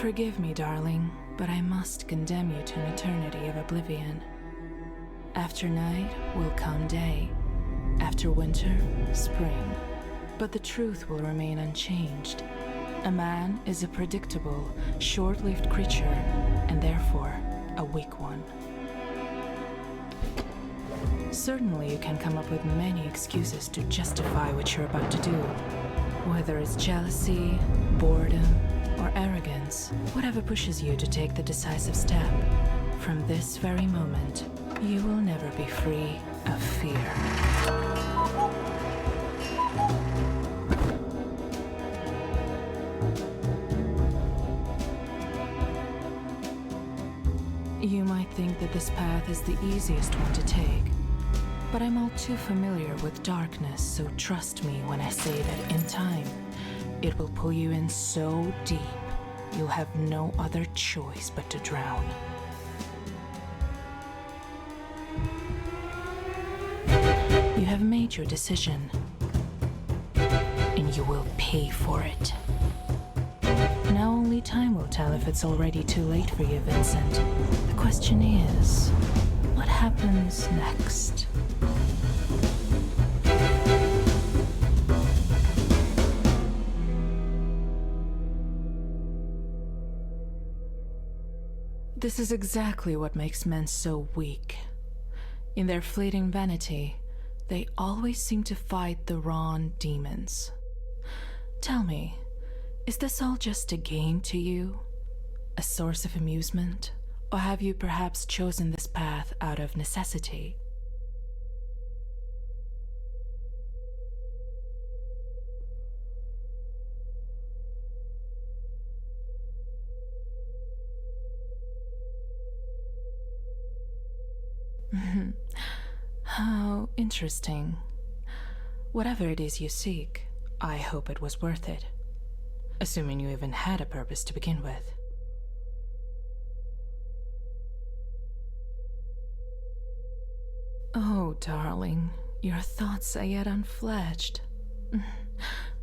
Forgive me, darling, but I must condemn you to an eternity of oblivion. After night will come day. After winter, spring. But the truth will remain unchanged. A man is a predictable, short-lived creature, and therefore a weak one. Certainly you can come up with many excuses to justify what you're about to do. Whether it's jealousy, boredom, or arrogance, whatever pushes you to take the decisive step. From this very moment, you will never be free of fear. You might think that this path is the easiest one to take, but I'm all too familiar with darkness, so trust me when I say that in time, it will pull you in so deep, you'll have no other choice but to drown. You have made your decision, and you will pay for it. Now only time will tell if it's already too late for you, Vincent. The question is, what happens next? This is exactly what makes men so weak. In their fleeting vanity, they always seem to fight the wrong demons. Tell me, is this all just a game to you? A source of amusement? Or have you perhaps chosen this path out of necessity? How interesting. Whatever it is you seek, I hope it was worth it. Assuming you even had a purpose to begin with. Oh, darling, your thoughts are yet unfledged.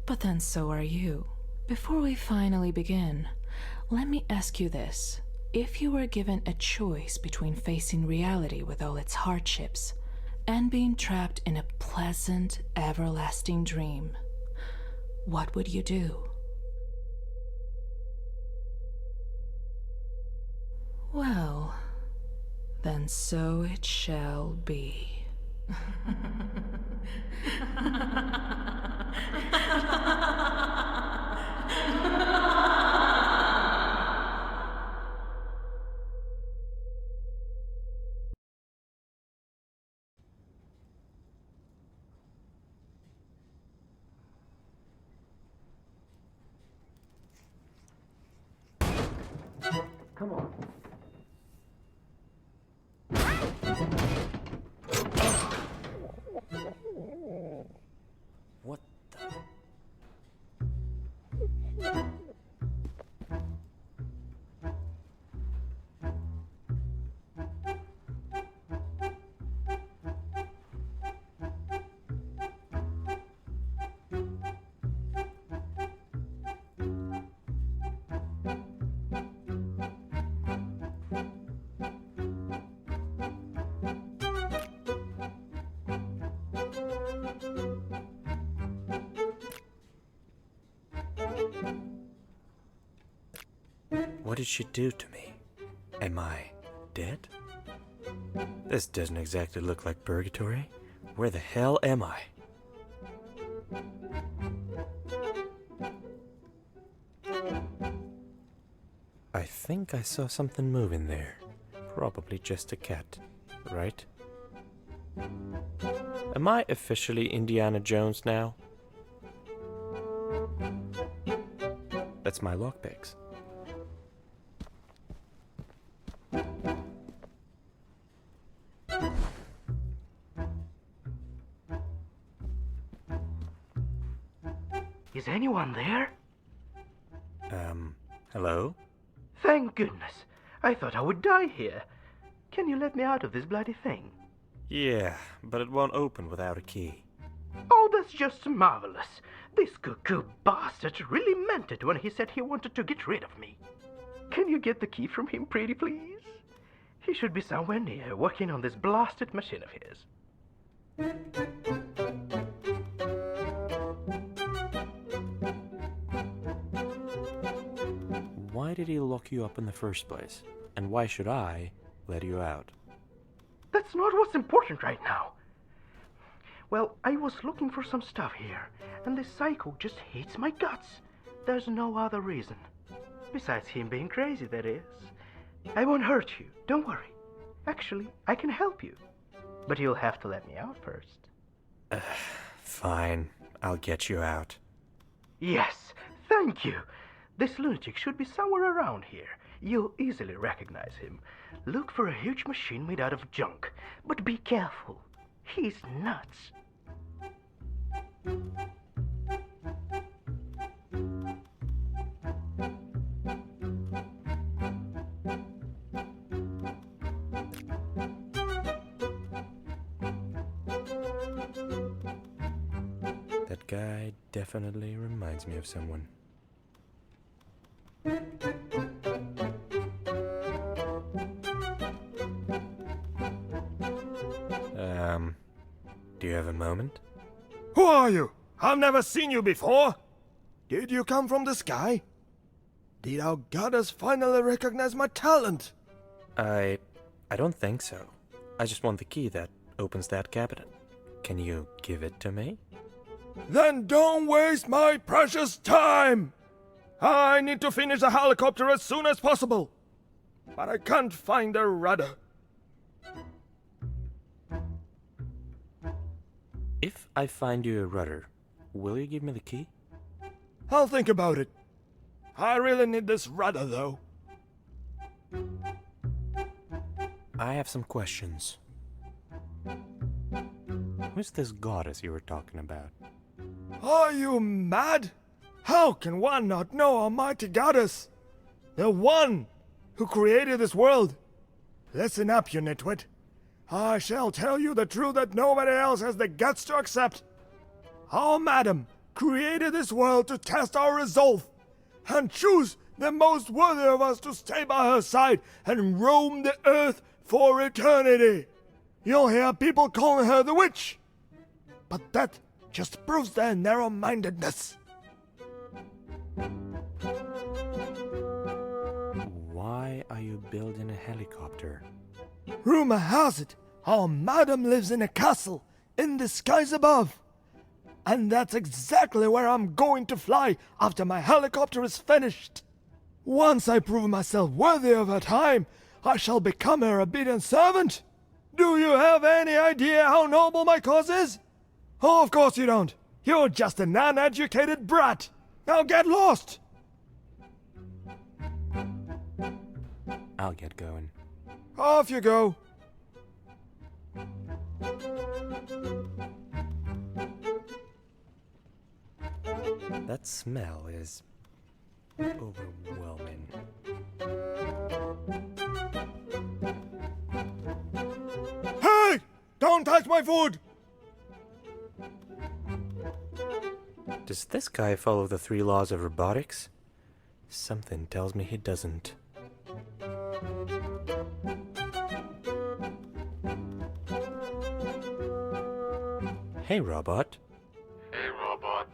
But then so are you. Before we finally begin, let me ask you this. If you were given a choice between facing reality with all its hardships and being trapped in a pleasant, everlasting dream, what would you do? Well, then so it shall be. Come on. What the? What did she do to me? Am I dead? This doesn't exactly look like purgatory. Where the hell am I? I think I saw something moving there. Probably just a cat, right? Am I officially Indiana Jones now? That's my lockpicks. Is anyone there? Hello? Thank goodness. I thought I would die here. Can you let me out of this bloody thing? Yeah, but it won't open without a key. Oh, that's just marvelous. This cuckoo bastard really meant it when he said he wanted to get rid of me. Can you get the key from him, pretty please? He should be somewhere near, working on this blasted machine of his. Why did he lock you up in the first place? And why should I let you out? That's not what's important right now. Well, I was looking for some stuff here, and this psycho just hates my guts. There's no other reason. Besides him being crazy, that is. I won't hurt you, don't worry. Actually, I can help you. But you'll have to let me out first. Fine, I'll get you out. Yes, thank you. This lunatic should be somewhere around here. You'll easily recognize him. Look for a huge machine made out of junk. But be careful. He's nuts. That guy definitely reminds me of someone. Do you have a moment? Who are you? I've never seen you before. Did you come from the sky? Did our goddess finally recognize my talent? I don't think so. I just want the key that opens that cabinet. Can you give it to me? Then don't waste my precious time! I need to finish the helicopter as soon as possible. But I can't find the rudder. If I find you a rudder, will you give me the key? I'll think about it. I really need this rudder, though. I have some questions. Who's this goddess you were talking about? Are you mad? How can one not know Almighty Goddess? The one who created this world. Listen up, you nitwit. I shall tell you the truth that nobody else has the guts to accept. Our madam created this world to test our resolve and choose the most worthy of us to stay by her side and roam the earth for eternity. You'll hear people calling her the witch, but that just proves their narrow-mindedness. Why are you building a helicopter? Rumor has it, our madam lives in a castle in the skies above. And that's exactly where I'm going to fly after my helicopter is finished. Once I prove myself worthy of her time, I shall become her obedient servant. Do you have any idea how noble my cause is? Oh, of course you don't. You're just an uneducated brat. Now get lost. I'll get going. Off you go. That smell is overwhelming. Hey! Don't touch my food! Does this guy follow the 3 laws of robotics? Something tells me he doesn't. Hey, robot. Hey, robot.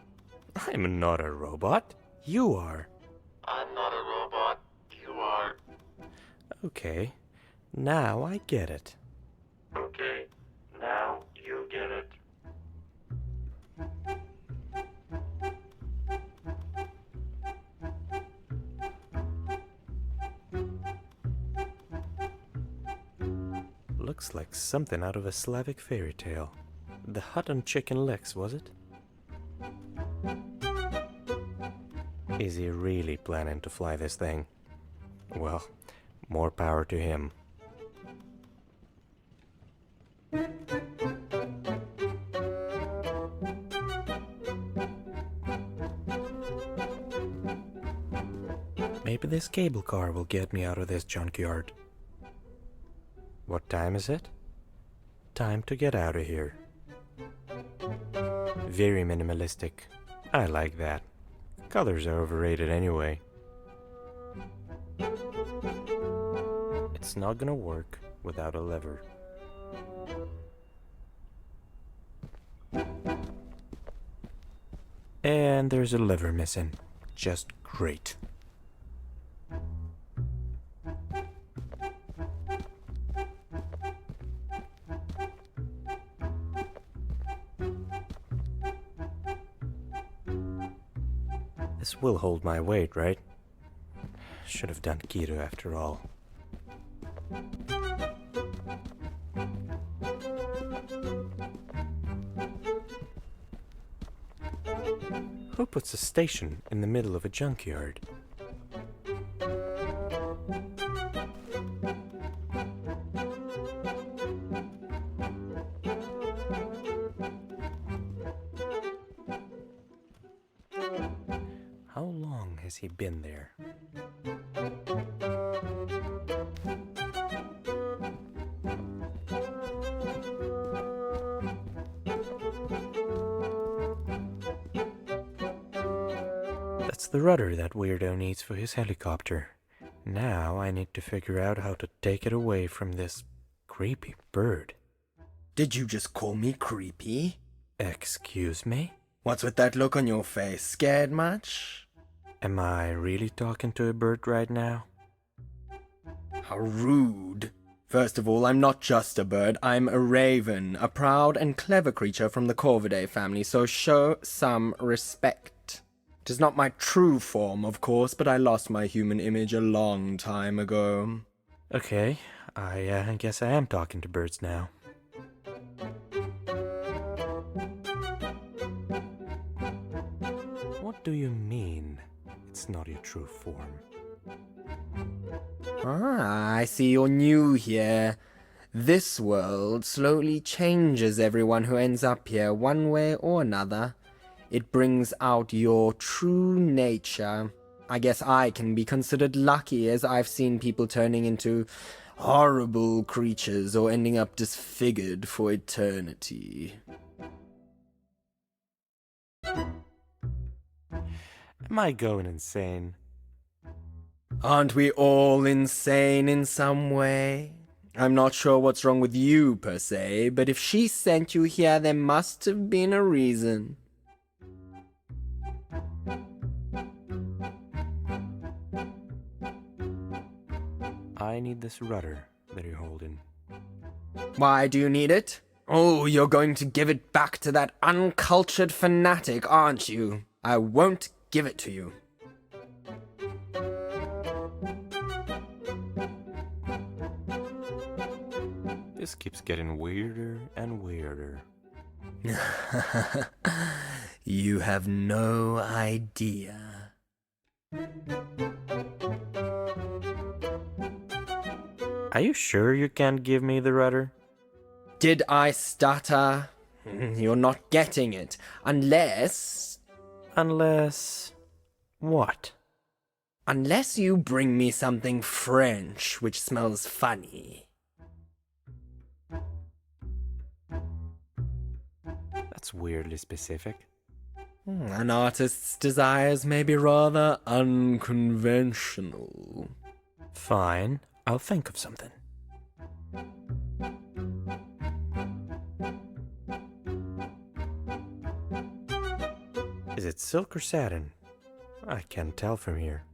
I'm not a robot. You are. I'm not a robot. You are. Okay, now I get it. Okay, now you get it. Looks like something out of a Slavic fairy tale. The hut on chicken legs, was it? Is he really planning to fly this thing? Well, more power to him. Maybe this cable car will get me out of this junkyard. What time is it? Time to get out of here. Very minimalistic. I like that. Colors are overrated anyway. It's not gonna work without a lever. And there's a lever missing. Just great. This will hold my weight, right? Should have done keto after all. Who puts a station in the middle of a junkyard? How long has he been there? That's the rudder that weirdo needs for his helicopter. Now I need to figure out how to take it away from this creepy bird. Did you just call me creepy? Excuse me? What's with that look on your face? Scared much? Am I really talking to a bird right now? How rude. First of all, I'm not just a bird, I'm a raven, a proud and clever creature from the Corvidae family, so show some respect. It is not my true form, of course, but I lost my human image a long time ago. Okay, I guess I am talking to birds now. What do you mean, it's not your true form? Ah, I see you're new here. This world slowly changes everyone who ends up here one way or another. It brings out your true nature. I guess I can be considered lucky, as I've seen people turning into horrible creatures or ending up disfigured for eternity. Am I going insane? Aren't we all insane in some way? I'm not sure what's wrong with you, per se, but if she sent you here, there must have been a reason. I need this rudder that you're holding. Why do you need it? Oh, you're going to give it back to that uncultured fanatic, aren't you? I won't give it to you. This keeps getting weirder and weirder. You have no idea. Are you sure you can't give me the rudder? Did I stutter? You're not getting it. Unless What? Unless you bring me something French which smells funny. That's weirdly specific. An artist's desires may be rather unconventional. Fine, I'll think of something. Is it silk or satin? I can't tell from here.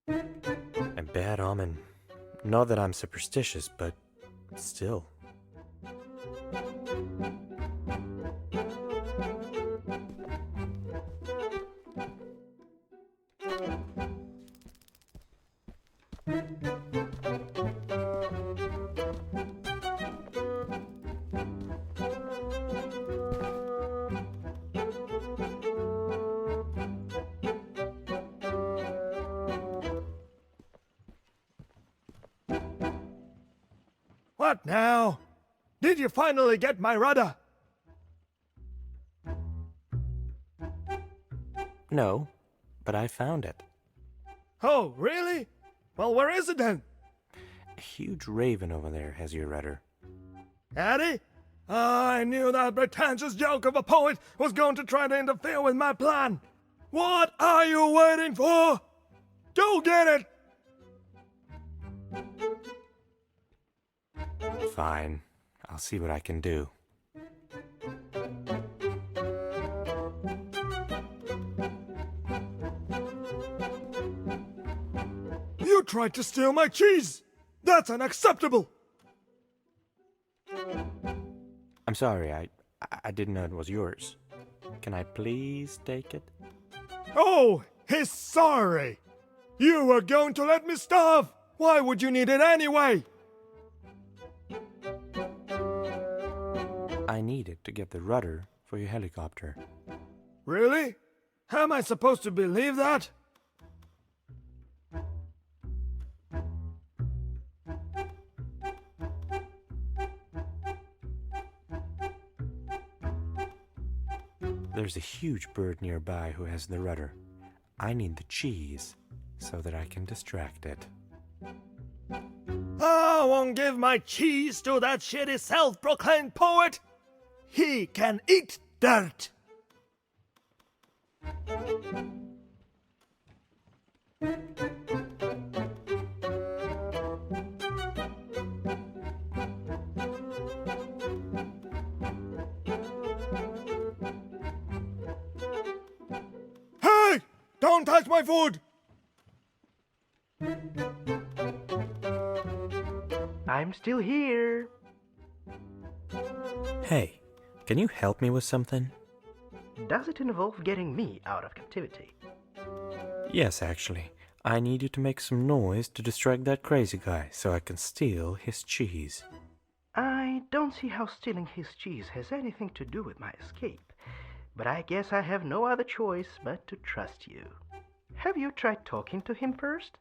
A bad omen. Not that I'm superstitious, but still. What now? Did you finally get my rudder? No, but I found it. Oh, really? Well, where is it then? A huge raven over there has your rudder. Addie? I knew that pretentious joke of a poet was going to try to interfere with my plan. What are you waiting for? Go get it! Fine. I'll see what I can do. You tried to steal my cheese! That's unacceptable! I'm sorry, I didn't know it was yours. Can I please take it? Oh, he's sorry! You were going to let me starve! Why would you need it anyway? I need it to get the rudder for your helicopter. Really? How am I supposed to believe that? There's a huge bird nearby who has the rudder. I need the cheese so that I can distract it. I won't give my cheese to that shitty self-proclaimed poet! He can eat dirt! Hey! Don't touch my food! I'm still here. Hey, can you help me with something? Does it involve getting me out of captivity? Yes, actually. I need you to make some noise to distract that crazy guy so I can steal his cheese. I don't see how stealing his cheese has anything to do with my escape, but I guess I have no other choice but to trust you. Have you tried talking to him first?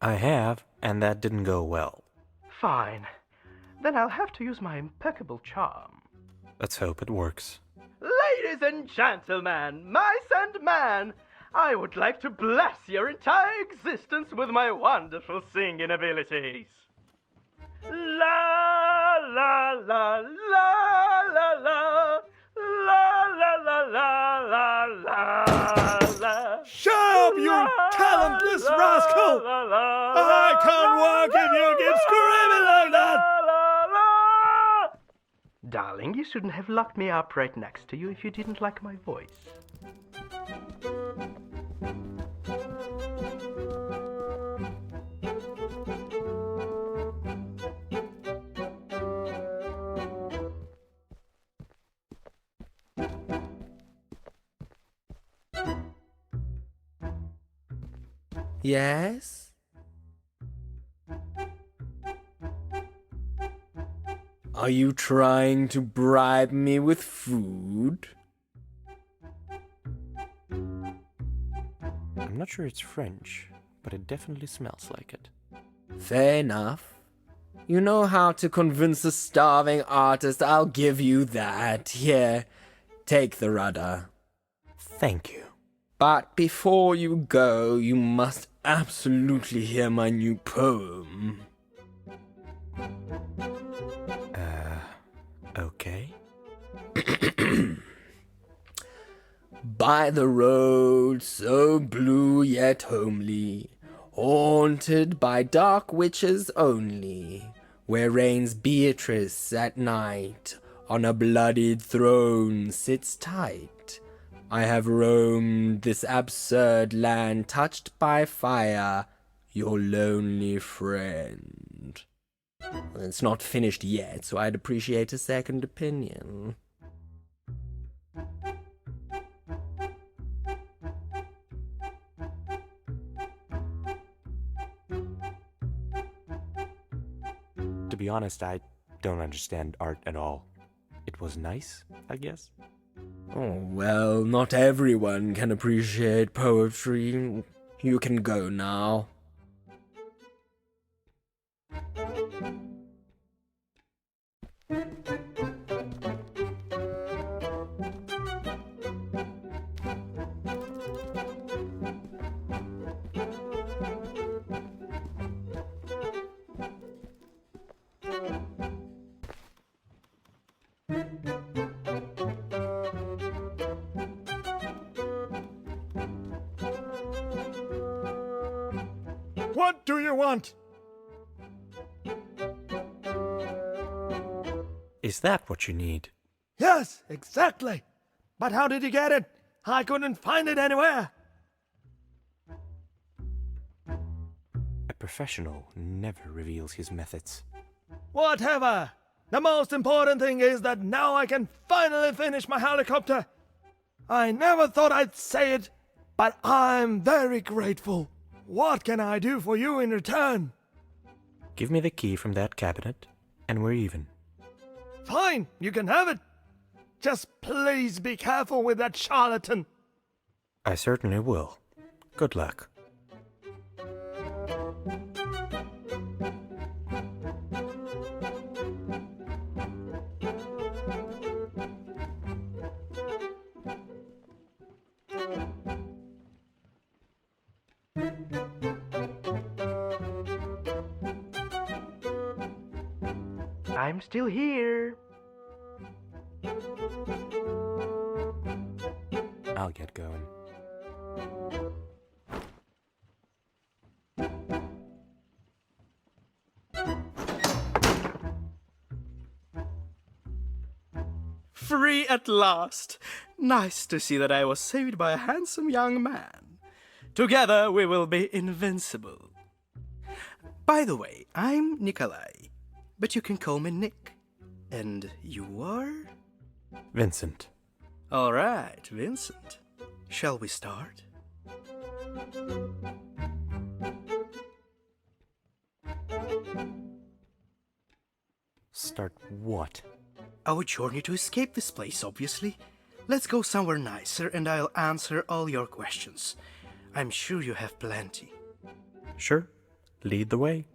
I have, and that didn't go well. Fine. Then I'll have to use my impeccable charm. Let's hope it works. Ladies and gentlemen, mice and man, I would like to bless your entire existence with my wonderful singing abilities. La la la la la la la la la la la la. Shut up, you talentless rascal! I can't work if you keep screaming like that! Darling, you shouldn't have locked me up right next to you if you didn't like my voice. Yes? Are you trying to bribe me with food? I'm not sure it's French, but it definitely smells like it. Fair enough. You know how to convince a starving artist, I'll give you that. Here, take the rudder. Thank you. But before you go, you must absolutely hear my new poem. Okay. By the road so blue yet homely, haunted by dark witches only, where reigns Beatrice at night, on a bloodied throne sits tight. I have roamed this absurd land, touched by fire, your lonely friend. It's not finished yet, so I'd appreciate a second opinion. To be honest, I don't understand art at all. It was nice, I guess. Oh, well, not everyone can appreciate poetry. You can go now. What do you want? Is that what you need? Yes, exactly. But how did you get it? I couldn't find it anywhere. A professional never reveals his methods. Whatever. The most important thing is that now I can finally finish my helicopter. I never thought I'd say it, but I'm very grateful. What can I do for you in return? Give me the key from that cabinet, and we're even. Fine, you can have it. Just please be careful with that charlatan. I certainly will. Good luck. I'm still here. I'll get going. Free at last! Nice to see that I was saved by a handsome young man. Together we will be invincible. By the way, I'm Nikolai, but you can call me Nick. And you are? Vincent. All right, Vincent. Shall we start? Start what? Our journey to escape this place, obviously. Let's go somewhere nicer and I'll answer all your questions. I'm sure you have plenty. Sure. Lead the way.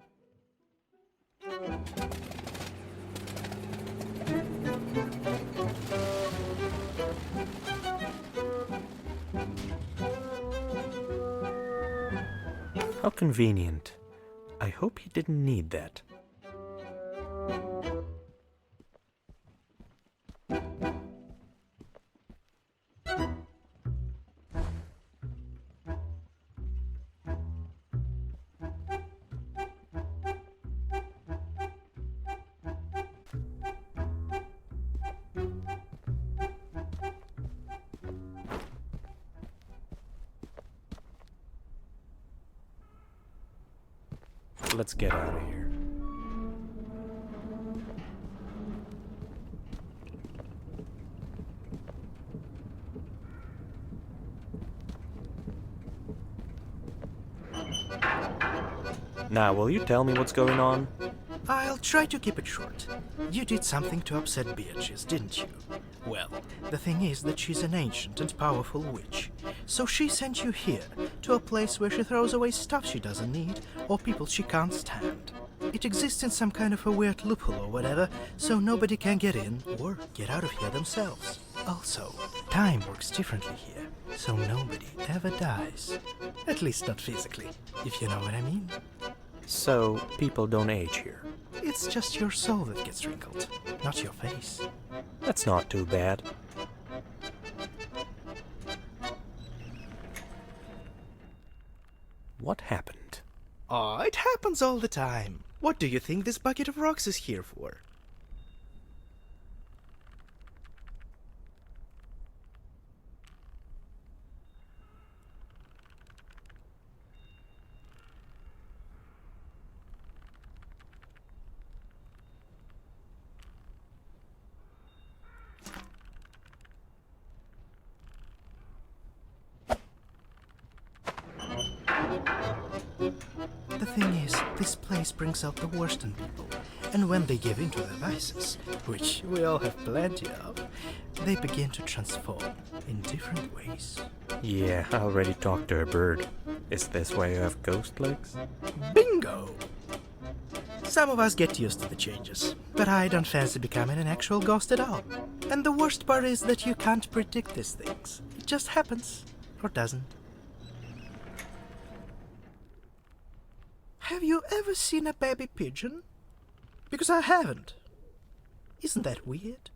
How convenient. I hope he didn't need that. Let's get out of here. Now, will you tell me what's going on? I'll try to keep it short. You did something to upset Beatrice, didn't you? Well, the thing is that she's an ancient and powerful witch. So she sent you here, to a place where she throws away stuff she doesn't need, or people she can't stand. It exists in some kind of a weird loophole or whatever, so nobody can get in or get out of here themselves. Also, time works differently here, so nobody ever dies. At least not physically, if you know what I mean. So, people don't age here. It's just your soul that gets wrinkled, not your face. That's not too bad. What happened? Oh, it happens all the time. What do you think this bucket of rocks is here for? The thing is, this place brings out the worst in people, and when they give in to their vices, which we all have plenty of, they begin to transform in different ways. Yeah, I already talked to a bird. Is this why you have ghost legs? Bingo! Some of us get used to the changes, but I don't fancy becoming an actual ghost at all. And the worst part is that you can't predict these things. It just happens, or doesn't. Have you ever seen a baby pigeon? Because I haven't. Isn't that weird?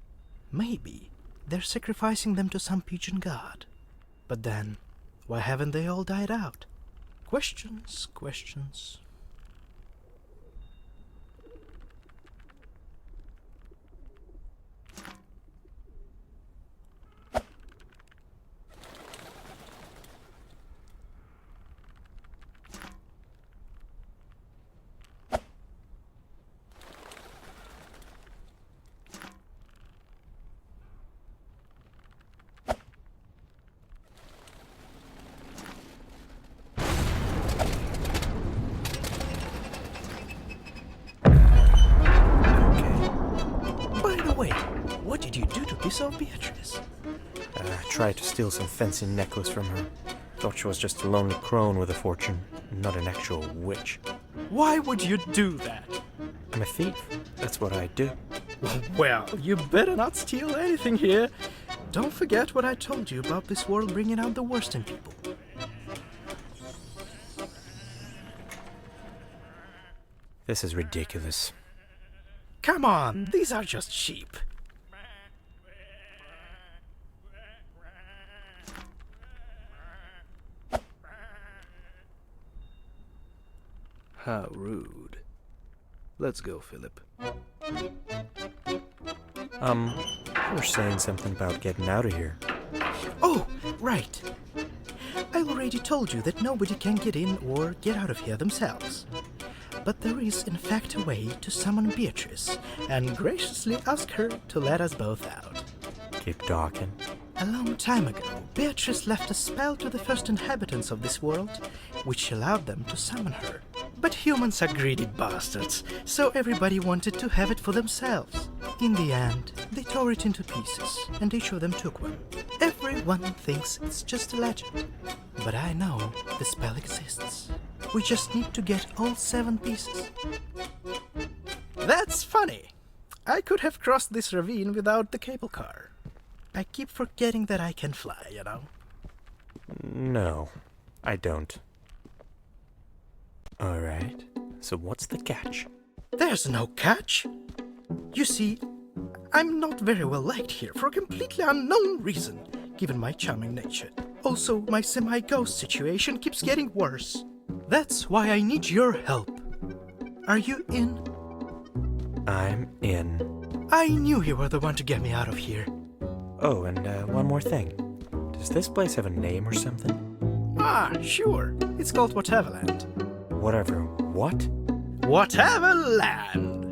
Maybe they're sacrificing them to some pigeon god. But then, why haven't they all died out? Questions, questions. By the way, what did you do to piss off Beatrice? I tried to steal some fancy necklace from her. Thought she was just a lonely crone with a fortune, not an actual witch. Why would you do that? I'm a thief. That's what I do. Well, you better not steal anything here. Don't forget what I told you about this world bringing out the worst in people. This is ridiculous. Come on, these are just sheep. How rude. Let's go, Philip. You were saying something about getting out of here. Oh, right. I already told you that nobody can get in or get out of here themselves. But there is in fact a way to summon Beatrice and graciously ask her to let us both out. Keep talking. A long time ago, Beatrice left a spell to the first inhabitants of this world, which allowed them to summon her. But humans are greedy bastards, so everybody wanted to have it for themselves. In the end, they tore it into pieces, and each of them took one. Everyone thinks it's just a legend, but I know the spell exists. We just need to get all 7 pieces. That's funny! I could have crossed this ravine without the cable car. I keep forgetting that I can fly, you know. No, I don't. Alright, so what's the catch? There's no catch! You see, I'm not very well liked here for a completely unknown reason, given my charming nature. Also, my semi-ghost situation keeps getting worse. That's why I need your help. Are you in? I'm in. I knew you were the one to get me out of here. Oh, and one more thing. Does this place have a name or something? Ah, sure. It's called Whateverland. Whatever. What? Whateverland!